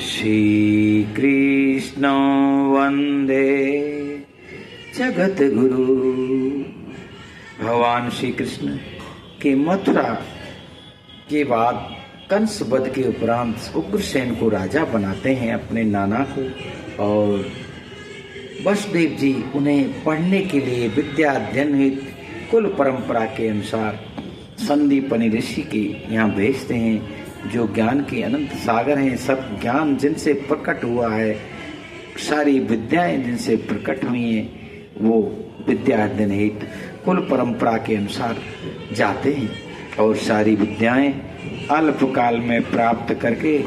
श्री कृष्ण वंदे जगत गुरु। भगवान श्री कृष्ण के मथुरा के बाद कंस वध के उपरांत उग्रसेन को राजा बनाते हैं अपने नाना को, और वसुदेव जी उन्हें पढ़ने के लिए विद्या अध्ययन हेतु कुल परंपरा के अनुसार संदीपनी ऋषि के यहाँ भेजते हैं, जो ज्ञान के अनंत सागर हैं। सब ज्ञान जिनसे प्रकट हुआ है, सारी विद्याएं जिनसे प्रकट हुई हैं, वो विद्या अध्ययन हेतु कुल परंपरा के अनुसार जाते हैं और सारी विद्याएं अल्पकाल में प्राप्त करके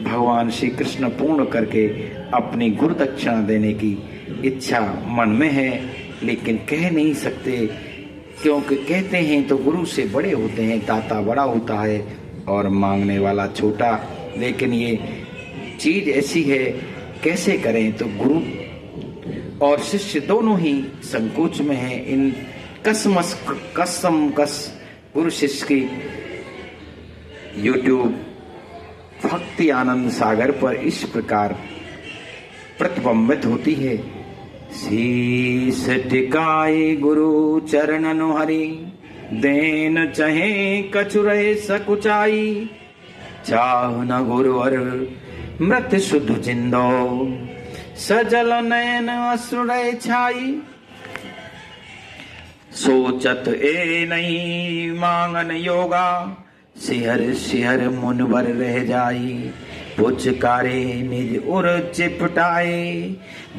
भगवान श्री कृष्ण पूर्ण करके अपनी गुरु दक्षिणा देने की इच्छा मन में है, लेकिन कह नहीं सकते, क्योंकि कहते हैं तो गुरु से बड़े होते हैं, दाता बड़ा होता है और मांगने वाला छोटा। लेकिन ये चीज ऐसी है, कैसे करें? तो गुरु और शिष्य दोनों ही संकोच में हैं। इन कसम गुरु शिष्य की YouTube भक्ति आनंद सागर पर इस प्रकार प्रतिबिंबित होती है। शीस टिकाए गुरु चरणन हरि, देन चहे कछुरे सकुचाई, चाह न गुरुवर मृत शुद्ध जिंदो, सजल नयन अश्रुरे छाई, सोचत ए नहीं मांगन योगा, सिहर सिहर मुनवर रह जाई, पुचकारे निज उर चिपटाए,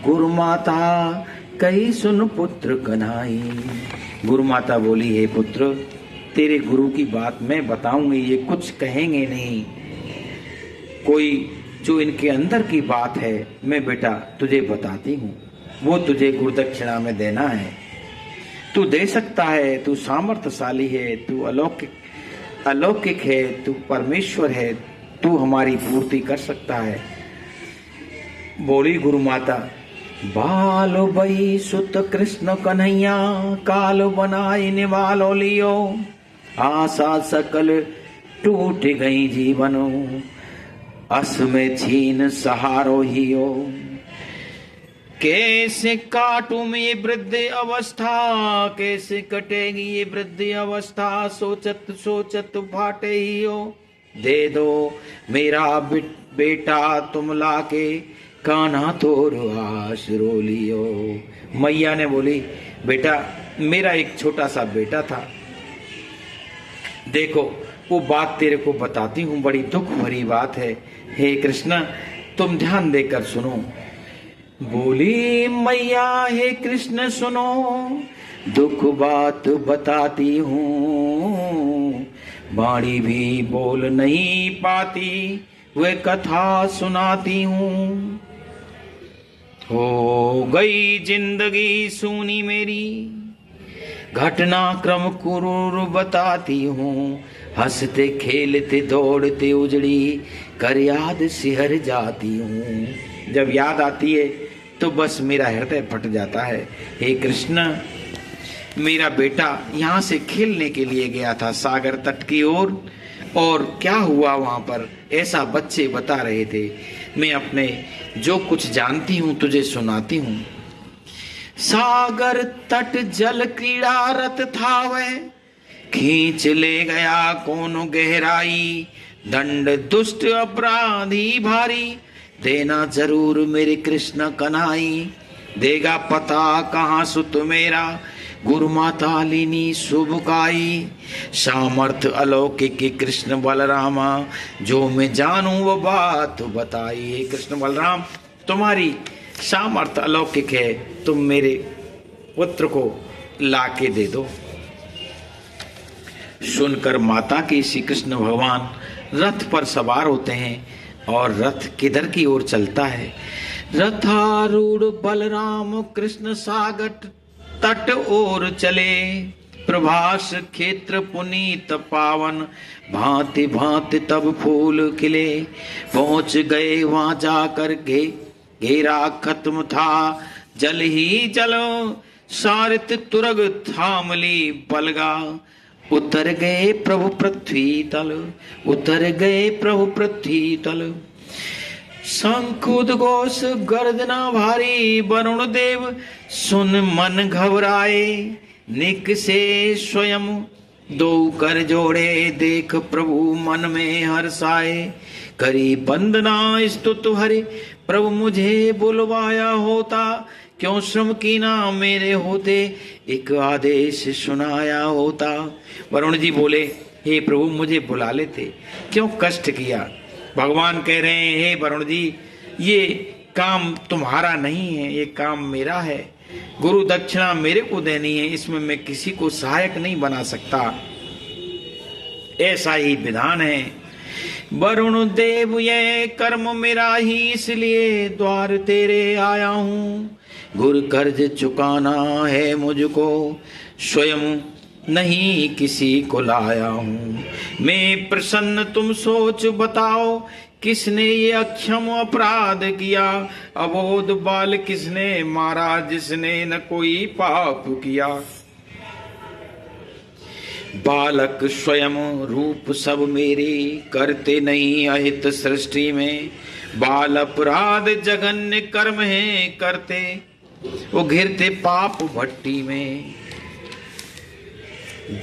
गुरु माता कही सुन पुत्र कन्हाई। गुरु माता बोली, हे पुत्र, तेरे गुरु की बात मैं बताऊंगी, ये कुछ कहेंगे नहीं, कोई जो इनके अंदर की बात है मैं बेटा तुझे बताती हूँ, वो तुझे गुरु दक्षिणा में देना है। तू दे सकता है, तू सामर्थ्यशाली है, तू अलौकिक है, तू परमेश्वर है, तू हमारी पूर्ति कर सकता है। बोली गुरु माता, बालो बई सुत कृष्ण कन्हैया, कालो बनाई निवालो लियो, आशा सकल टूट गई जीवनो, अस में छीन सहारो हियो, कैसे काटूं मैं ये वृद्ध अवस्था, कैसे कटेगी ये वृद्ध अवस्था, सोचत सोचत फाटे हियो, दे दो मेरा बेटा तुम लाके, कान्हा तोर आसरो लियो। मैया ने बोली, बेटा मेरा एक छोटा सा बेटा था, देखो वो बात तेरे को बताती हूँ, बड़ी दुख भरी बात है, हे कृष्ण तुम ध्यान देकर सुनो। बोली मैया, हे कृष्ण सुनो, दुख बात बताती हूँ, बाणी भी बोल नहीं पाती, वे कथा सुनाती हूँ, हो गई जिंदगी सूनी मेरी, घटना क्रम क्रूर बताती हूँ, हंसते खेलते दौड़ते उजड़ी, कर याद सिहर जाती हूँ। जब याद आती है तो बस मेरा हृदय फट जाता है। हे कृष्ण, मेरा बेटा यहाँ से खेलने के लिए गया था सागर तट की ओर, और क्या हुआ वहां पर ऐसा बच्चे बता रहे थे। मैं अपने जो कुछ जानती हूँ तुझे सुनाती हूँ। सागर तट जल क्रीड़ा रत था वह, खींच ले गया कौन गहराई, दंड दुष्ट अपराधी भारी, देना जरूर मेरे कृष्ण कन्हाई, देगा पता कहाँ सुत मेरा, गुरु माता लीनी शुभकाई, सामर्थ अलौकिक कृष्ण बलरामा, जो मैं जानूं वो बात बताई। हे कृष्ण बलराम, तुम्हारी सामर्थ अलौकिक है, तुम मेरे पुत्र को लाके दे दो। सुनकर माता की श्री कृष्ण भगवान रथ पर सवार होते हैं, और रथ किधर की ओर चलता है। रथारूढ़ बलराम कृष्ण सागर तट ओर चले, प्रभास क्षेत्र पुनीत पावन, भांति भांति तब फूल खिले, पहुंच गए वहां जाकर के घेरा खत्म था, जल ही जलो सारित तुरग थामली बलगा, उतर गए प्रभु पृथ्वी तल, उतर गए प्रभु पृथ्वी तल। शंख उद्घोष गर्जना भारी, वरुण देव सुन मन घबराए। निक से स्वयं दो कर जोड़े, देख प्रभु मन में हर्षाए। करी वंदना स्तुत हरि, प्रभु मुझे बुलवाया होता। क्यों श्रम की ना मेरे होते, एक आदेश सुनाया होता। वरुण जी बोले, हे प्रभु मुझे बुला लेते, क्यों कष्ट किया। भगवान कह रहे हैं, हे वरुण जी ये काम तुम्हारा नहीं है, ये काम मेरा है। गुरु दक्षिणा मेरे को देनी है, इसमें मैं किसी को सहायक नहीं बना सकता, ऐसा ही विधान है। वरुण देव ये कर्म मेरा ही, इसलिए द्वार तेरे आया हूँ। गुरु कर्ज चुकाना है मुझको, स्वयं नहीं किसी को लाया हूँ। मैं प्रसन्न तुम सोच बताओ, किसने ये अक्षम अपराध किया। अबोध बाल किसने मारा, जिसने न कोई पाप किया। बालक स्वयं रूप सब मेरे, करते नहीं अहित सृष्टि में। बाल अपराध जघन्य कर्म है करते, वो घिरते पाप भट्टी में।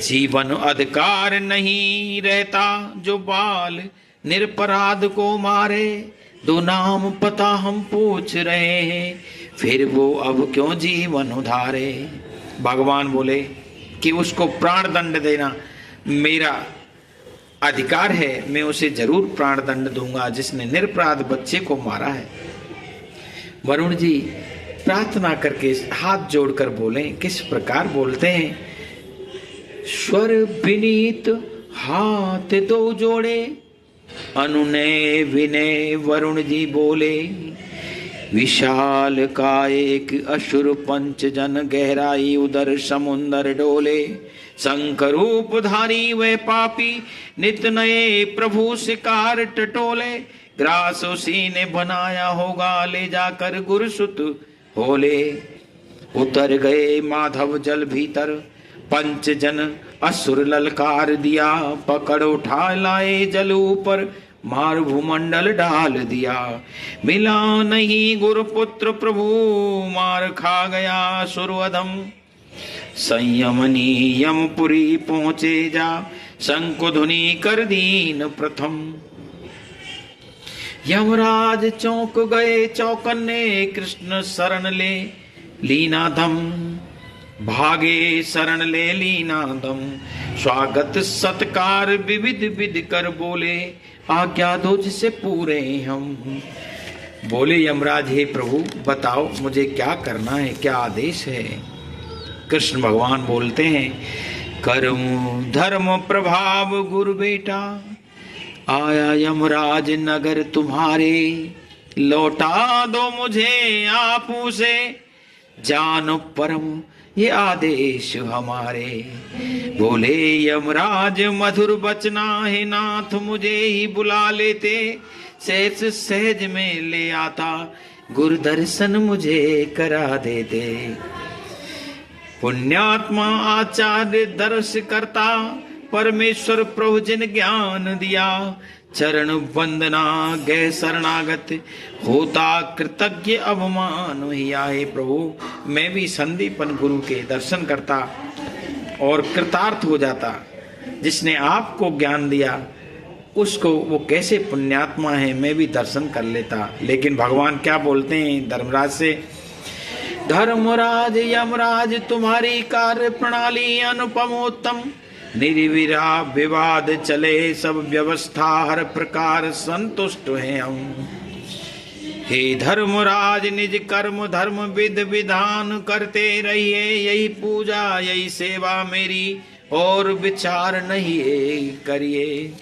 जीवन अधिकार नहीं रहता, जो बाल निरपराध को मारे। दो नाम पता हम पूछ रहे हैं, फिर वो अब क्यों जीवन उधारे। भगवान बोले कि उसको प्राण दंड देना मेरा अधिकार है, मैं उसे जरूर प्राण दंड दूंगा जिसने निरपराध बच्चे को मारा है। वरुण जी प्रार्थना करके हाथ जोड़कर बोले, किस प्रकार बोलते हैं। स्वर विनीत हाथ दो जोड़े, अनुनय विनय वरुण जी बोले। विशाल का एक असुर पंच जन, गहराई उदर समुंदर डोले। शंख रूप धारी वह पापी, नित नए प्रभु शिकार टटोले। ग्रास उसी ने बनाया होगा, ले जाकर गुरुसुत होले। उतर गए माधव जल भीतर, पंच जन असुर ललकार दिया। पकड़ उठा लाए जल ऊपर, मार भूमंडल डाल दिया। मिला नहीं गुरुपुत्र प्रभु, मार खा गया सुरवधम। संयम नियमपुरी पहुंचे जा, शंकुधुनी कर दीन प्रथम। यमराज चौंक गए चौकन्ने, कृष्ण शरण ले लीना दम। भागे शरण ले लीना दम। स्वागत सत्कार विविध विधि कर बोले, आज्ञा दो जिसे पूरे हम। बोले यमराज, हे प्रभु बताओ मुझे क्या करना है, क्या आदेश है। कृष्ण भगवान बोलते हैं, कर्म धर्म प्रभाव गुरु बेटा, आया यमराज नगर तुम्हारे। लौटा दो मुझे आपू से, जान परम ये आदेश हमारे। बोले यमराज मधुर बचना है नाथ, मुझे ही बुला लेते। सहज सहज में ले आता, गुरु दर्शन मुझे करा देते। पुण्यात्मा आचार्य दर्श करता, परमेश्वर प्रभु जिन ज्ञान दिया। चरण वंदना गए शरणागत, होता कृतज्ञ अवमान ही आए। प्रभु मैं भी संदीपन गुरु के दर्शन करता और कृतार्थ हो जाता। जिसने आपको ज्ञान दिया उसको वो कैसे पुण्यात्मा है, मैं भी दर्शन कर लेता। लेकिन भगवान क्या बोलते हैं धर्मराज से, धर्मराज यमराज तुम्हारी कार्य प्रणाली अनुपमोत्तम। निर्विरा विवाद चले सब व्यवस्था, हर प्रकार संतुष्ट हैं हम। हे धर्मराज निज कर्म धर्म विध विधान करते रहिए। यही पूजा यही सेवा मेरी, और विचार नहीं करिए।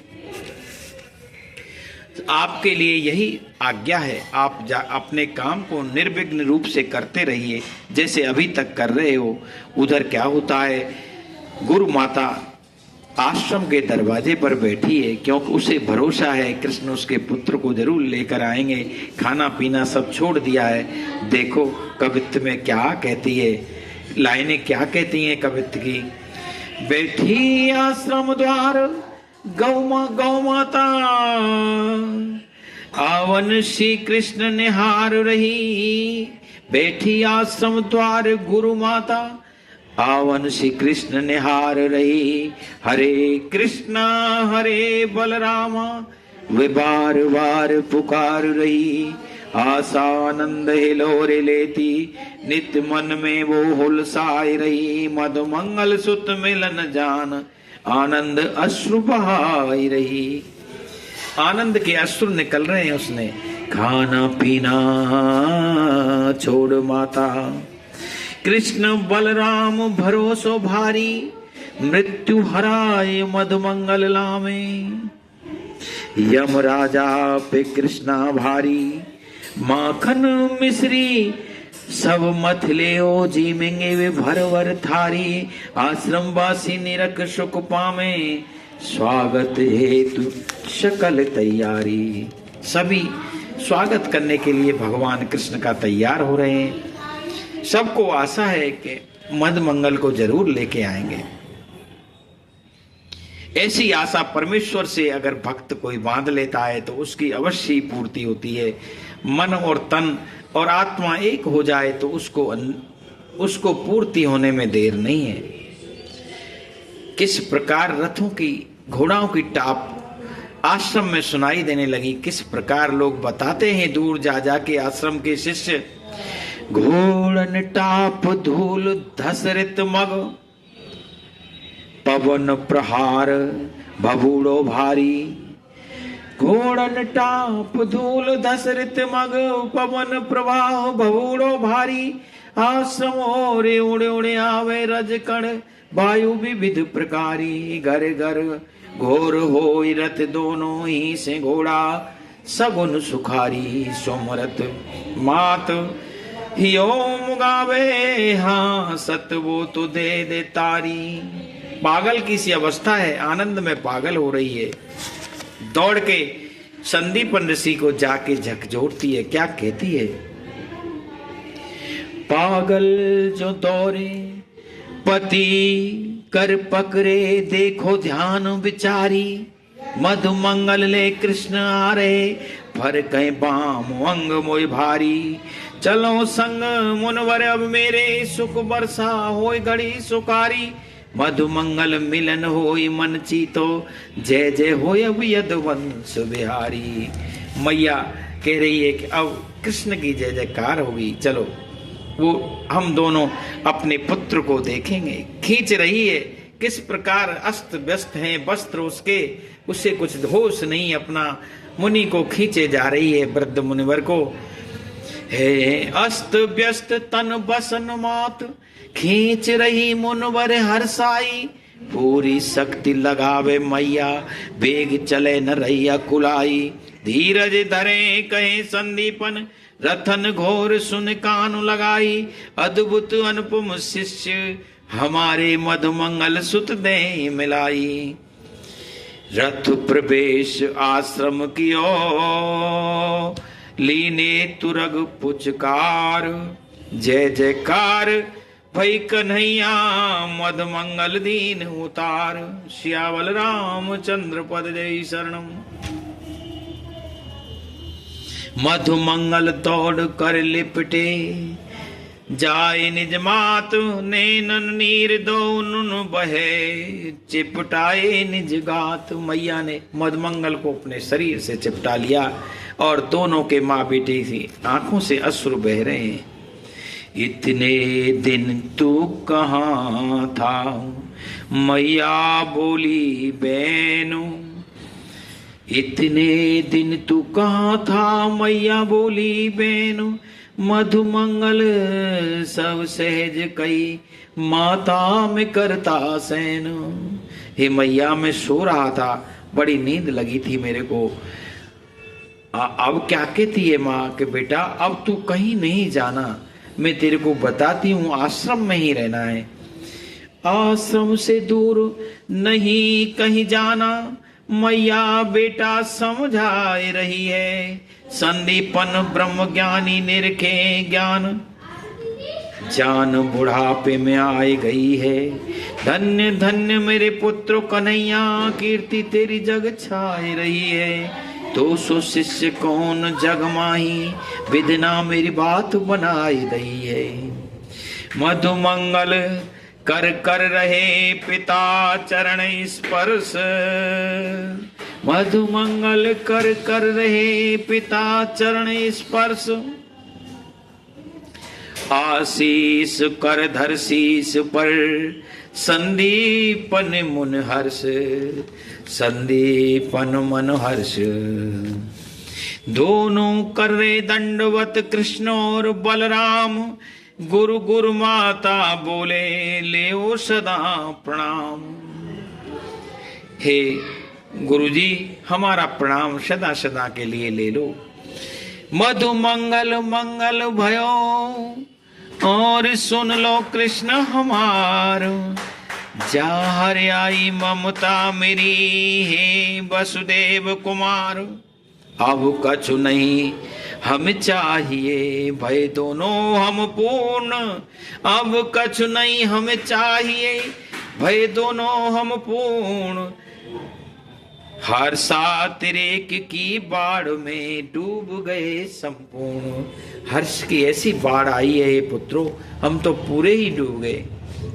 आपके लिए यही आज्ञा है, आप अपने काम को निर्विघ्न रूप से करते रहिए जैसे अभी तक कर रहे हो। उधर क्या होता है, गुरु माता आश्रम के दरवाजे पर बैठी है, क्योंकि उसे भरोसा है कृष्ण उसके पुत्र को जरूर लेकर आएंगे। खाना पीना सब छोड़ दिया है। देखो कवित्त में क्या कहती है, लाइनें क्या कहती हैं कवित्त की। बैठी आश्रम द्वार गौ माता, आवन श्री कृष्ण निहार रही, बैठी आश्रम द्वार गुरु माता। आवन श्री कृष्ण निहार रही, हरे कृष्णा हरे बलरामा, वे बार बार पुकार रही। आशा आनंद हिलोरे लेती, नित्य मन में वो हुलसाए रही। मधु मंगल सुत मिलन जान, आनंद अश्रु बहाई रही। आनंद के अश्रु निकल रहे हैं उसने। खाना पीना छोड़ माता, कृष्ण बलराम भरोसो भारी, मृत्यु हराए मधुमंगल लामे। यम राजा पे कृष्णा भारी, माखन मिश्री सब मथले ओ जी मेंगे वे भरवर थारी। आश्रम वासी निरख सुख पामे, स्वागत हेतु सकल तैयारी। सभी स्वागत करने के लिए भगवान कृष्ण का तैयार हो रहे हैं। सबको आशा है कि मद मंगल को जरूर लेके आएंगे। ऐसी आशा परमेश्वर से अगर भक्त कोई बांध लेता है तो उसकी अवश्य पूर्ति होती है। मन और तन और आत्मा एक हो जाए तो उसको पूर्ति होने में देर नहीं है। किस प्रकार रथों की घोड़ाओं की टाप आश्रम में सुनाई देने लगी, किस प्रकार लोग बताते हैं दूर जा जाके आश्रम के शिष्य। घोड़न टाप धूल धसरित मग, पवन प्रहार भबूड़ो भारी। घोड़न टाप धूल धसरित मग, पवन प्रवाह भबूड़ो भारी। आश्रम ओरे उड़े उड़े आवे रज कण, वायु विविध प्रकारी। घर घर घोर होई रथ, दोनों ही से घोड़ा सगुन सुखारी। सोमरथ मात हियो मुगावे, हाँ सत वो तो दे दे तारी। पागल की सी अवस्था है, आनंद में पागल हो रही है। दौड़ के संदीपन ऋषि को जाके झकझोरती है। क्या कहती है? पागल जो दौड़े पति कर पकड़े, देखो ध्यान विचारी। मधु मंगल ले कृष्ण आ रहे, फर कहीं बाम अंग मोय भारी। चलो संग मुनवर अब मेरे, सुख बरसा होय घड़ी सुकारी। मधु मंगल मिलन होई मन चीतो, जय जय होय अब यदुवंश बिहारी। मैया कह रही है कि अब कृष्ण की जय जयकार होगी। चलो वो हम दोनों अपने पुत्र को देखेंगे। खींच रही है, किस प्रकार अस्त व्यस्त हैं वस्त्र उसके, उससे कुछ होश नहीं। अपना मुनि को खींचे जा रही है, वृद्ध मुनिवर को। हे अस्त व्यस्त तन बसन मात, खींच रही मुनवर हरसाई। पूरी शक्ति लगावे मैया, वेग चले न रैया कुलाई। धीरज धरे कहे संदीपन, रथन घोर सुन कान लगाई। अद्भुत अनुपम शिष्य हमारे मधुमंगल सुत दे मिलाई। रथ प्रवेश आश्रम कियो, लीने तुरग पुचकार। जय जयकार भई कन्हैया, मधुमंगल दीन उतार। श्यावल रामचंद्र पद जय शरणम। मधुमंगल दौड़ कर लिपटे, जाए निज मात नैनन नीर दोनुन बहे। चिपटाए निज गात, मैया ने मधुमंगल को अपने शरीर से चिपटा लिया और दोनों के माँ बेटी की आंखों से अश्रु बह रहे हैं। इतने दिन तू कहाँ था, मैया बोली बहनों। इतने दिन तू कहाँ था, मैया बोली बहनों। मधुमंगल सब सहज कई, माता में करता सैन। हे मैया, मैं सो रहा था, बड़ी नींद लगी थी मेरे को। अब क्या कहती है माँ कि बेटा अब तू कहीं नहीं जाना, मैं तेरे को बताती हूँ, आश्रम में ही रहना है। आश्रम से दूर नहीं कहीं जाना, मैया बेटा समझाए रही है। संदीपन ब्रह्म ज्ञानी निरखे ज्ञान, जान बुढ़ापे में आए गई है। धन्य धन्य मेरे पुत्र कन्हैया, कीर्ति तेरी जग छाए रही है। तो सो शिष्य कौन जग माही, विधना मेरी बात बनाई दई है। मधु मंगल कर कर रहे पिता चरण स्पर्श, मधु मंगल कर कर रहे पिता चरण स्पर्श। आशीष कर धर शीस पर, संदीपन मुन हर्ष, संदीपन मन हर्ष। दोनों कर रहे दंडवत कृष्ण और बलराम, गुरु गुरु माता बोले ले ओ सदा प्रणाम। हे गुरुजी हमारा प्रणाम सदा सदा के लिए ले लो। मधु मंगल मंगल भयो, और सुन लो कृष्ण हमारो, जा हरि आई ममता मेरी, हे वसुदेव कुमार। अब कछु नहीं हम चाहिए, भय दोनों हम पूर्ण। अब कछु नहीं हमें चाहिए, भय दोनों हम पूर्ण। हर सातिरेक की बाढ़ में डूब गए संपूर्ण। हर्ष की ऐसी बाढ़ आई है पुत्रों, हम तो पूरे ही डूब गए।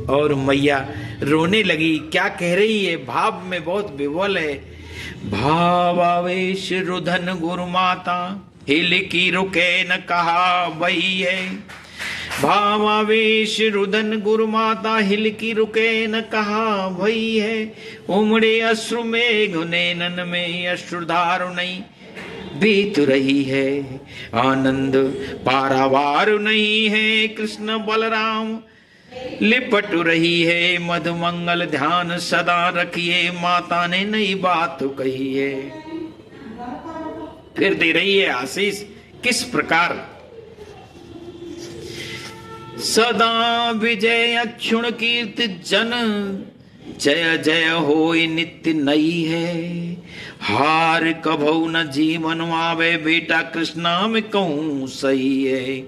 और मैया रोने लगी, क्या कह रही है, भाव में बहुत विवल है। भावावेश रुधन गुरु माता, हिल की रुके न कहा वही है। भावावेश रुदन गुरु माता, हिल की रुके न कहा वही है। उमड़े अश्रु मेघ नैनन में, अश्रुधार नहीं बीत रही है। आनंद पारावार नहीं है, कृष्ण बलराम लिपट रही है। मधुमंगल ध्यान सदा रखिए, माता ने नई बात कही है। फिर दे रही है आशीष किस प्रकार। सदा विजय अक्षुण कीर्ति जन, जय जय होय नित्य नई है। हार कभौ न जीवन आवे, बेटा कृष्णा में कहूं सही है।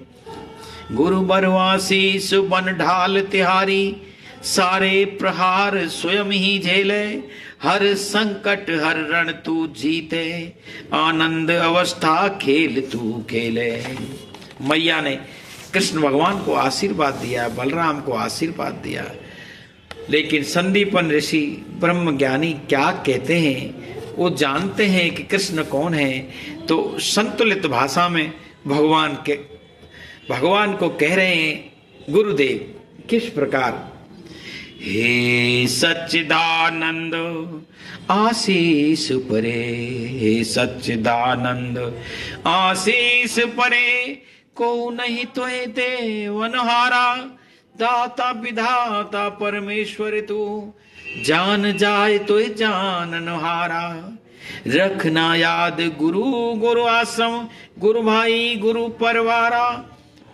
गुरु बरवासी सुबन ढाल तिहारी, सारे प्रहार स्वयं ही झेले। हर संकट हर रण तू जीते, आनंद अवस्था खेल तू खेले। मैया ने कृष्ण भगवान को आशीर्वाद दिया, बलराम को आशीर्वाद दिया। लेकिन संदीपन ऋषि ब्रह्म ज्ञानी क्या कहते हैं, वो जानते हैं कि कृष्ण कौन है। तो संतुलित भाषा में भगवान को कह रहे हैं गुरुदेव किस प्रकार। हे सच्चिदानंद आशीष परे, हे सच्चिदानंद आशीष परे। को नहीं तो देवनहारा, दाता विधाता परमेश्वर तू। जान जाए तो जाननहारा, रखना याद गुरु गुरु आश्रम। गुरु भाई गुरु परवारा,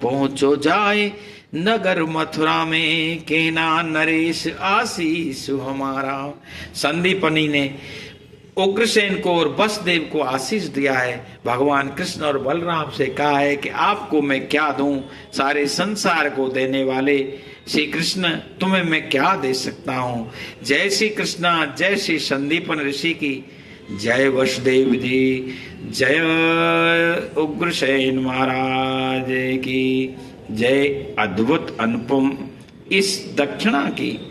पहुंचो जाए नगर मथुरा में। कहना नरेश आशीष हमारा। संदीपनी ने उग्रसेन को और वसुदेव को आशीष दिया है। भगवान कृष्ण और बलराम से कहा है कि आपको मैं क्या दूं, सारे संसार को देने वाले श्री कृष्ण तुम्हें मैं क्या दे सकता हूं। जय श्री कृष्णा, जय श्री संदीपन ऋषि की जय। वसुदेव जी जय, उग्रसेन महाराज की जय। अद्भुत अनुपम इस दक्षिणा की,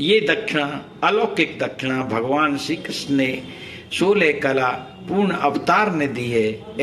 ये दक्षिणा अलौकिक दक्षिणा भगवान श्री कृष्ण ने 16 कला पूर्ण अवतार ने दी है।